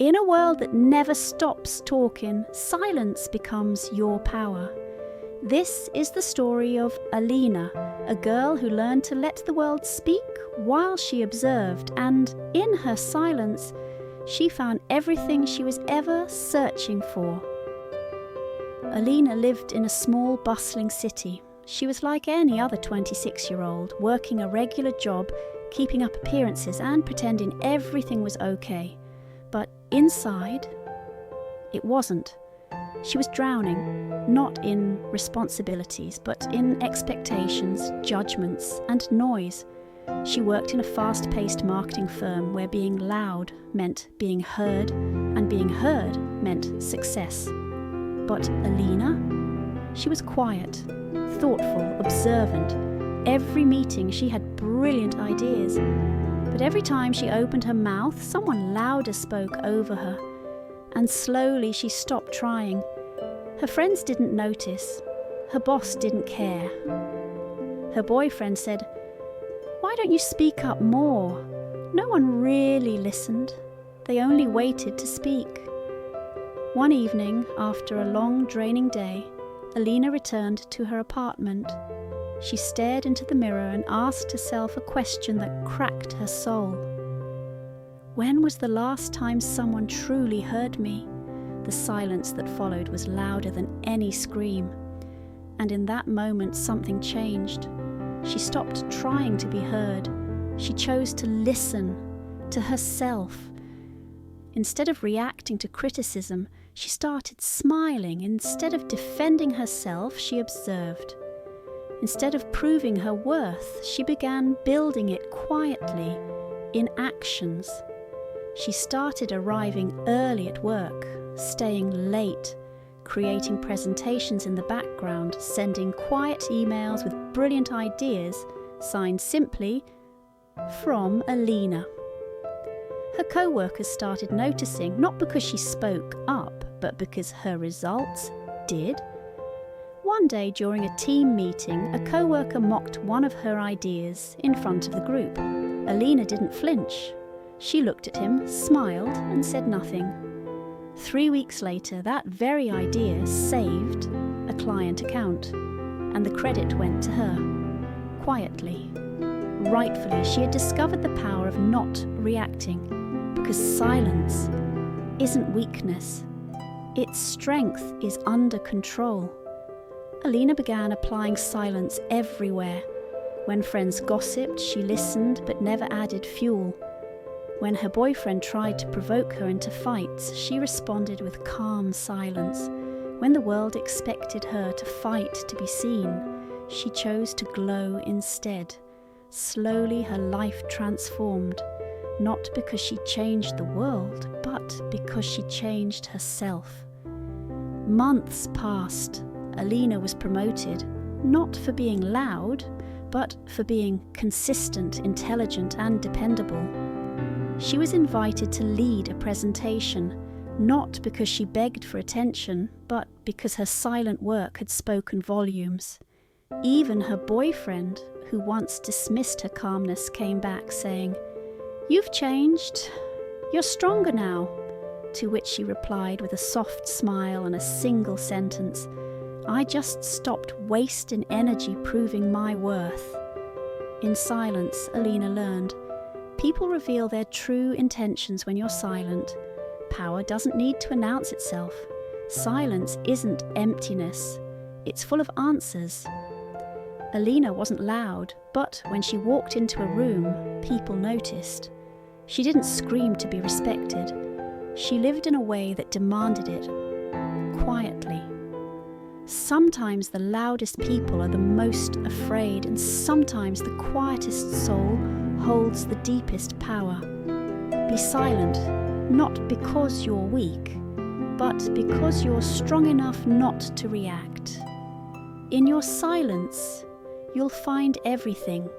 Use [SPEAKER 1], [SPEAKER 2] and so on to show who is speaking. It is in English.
[SPEAKER 1] In a world that never stops talking, silence becomes your power. This is the story of Alina, a girl who learned to let the world speak while she observed, and in her silence, she found everything she was ever searching for. Alina lived in a small, bustling city. She was like any other 26-year-old, working a regular job, keeping up appearances and pretending everything was okay. But inside, it wasn't. She was drowning, not in responsibilities, but in expectations, judgments, and noise. She worked in a fast-paced marketing firm where being loud meant being heard, and being heard meant success. But Alina? She was quiet, thoughtful, observant. Every meeting she had brilliant ideas. But every time she opened her mouth, someone louder spoke over her. And slowly she stopped trying. Her friends didn't notice. Her boss didn't care. Her boyfriend said, "Why don't you speak up more?" No one really listened. They only waited to speak. One evening, after a long, draining day, Alina returned to her apartment. She stared into the mirror and asked herself a question that cracked her soul. When was the last time someone truly heard me? The silence that followed was louder than any scream. And in that moment, something changed. She stopped trying to be heard. She chose to listen to herself. Instead of reacting to criticism, she started smiling. Instead of defending herself, she observed. Instead of proving her worth, she began building it quietly, in actions. She started arriving early at work, staying late, creating presentations in the background, sending quiet emails with brilliant ideas, signed simply, "From Alina." Her co-workers started noticing, not because she spoke up, but because her results did. One day during a team meeting, a co-worker mocked one of her ideas in front of the group. Alina didn't flinch. She looked at him, smiled, and said nothing. 3 weeks later, that very idea saved a client account, and the credit went to her, quietly. Rightfully, she had discovered the power of not reacting, because silence isn't weakness. Its strength is under control. Alina began applying silence everywhere. When friends gossiped, she listened but never added fuel. When her boyfriend tried to provoke her into fights, she responded with calm silence. When the world expected her to fight to be seen, she chose to glow instead. Slowly her life transformed, not because she changed the world, but because she changed herself. Months passed. Alina was promoted, not for being loud, but for being consistent, intelligent, and dependable. She was invited to lead a presentation, not because she begged for attention, but because her silent work had spoken volumes. Even her boyfriend, who once dismissed her calmness, came back saying, "You've changed. You're stronger now." To which she replied with a soft smile and a single sentence, "I just stopped wasting energy proving my worth." In silence, Alina learned, people reveal their true intentions when you're silent. Power doesn't need to announce itself. Silence isn't emptiness. It's full of answers. Alina wasn't loud, but when she walked into a room, people noticed. She didn't scream to be respected. She lived in a way that demanded it, quietly. Sometimes the loudest people are the most afraid, and sometimes the quietest soul holds the deepest power. Be silent, not because you're weak, but because you're strong enough not to react. In your silence, you'll find everything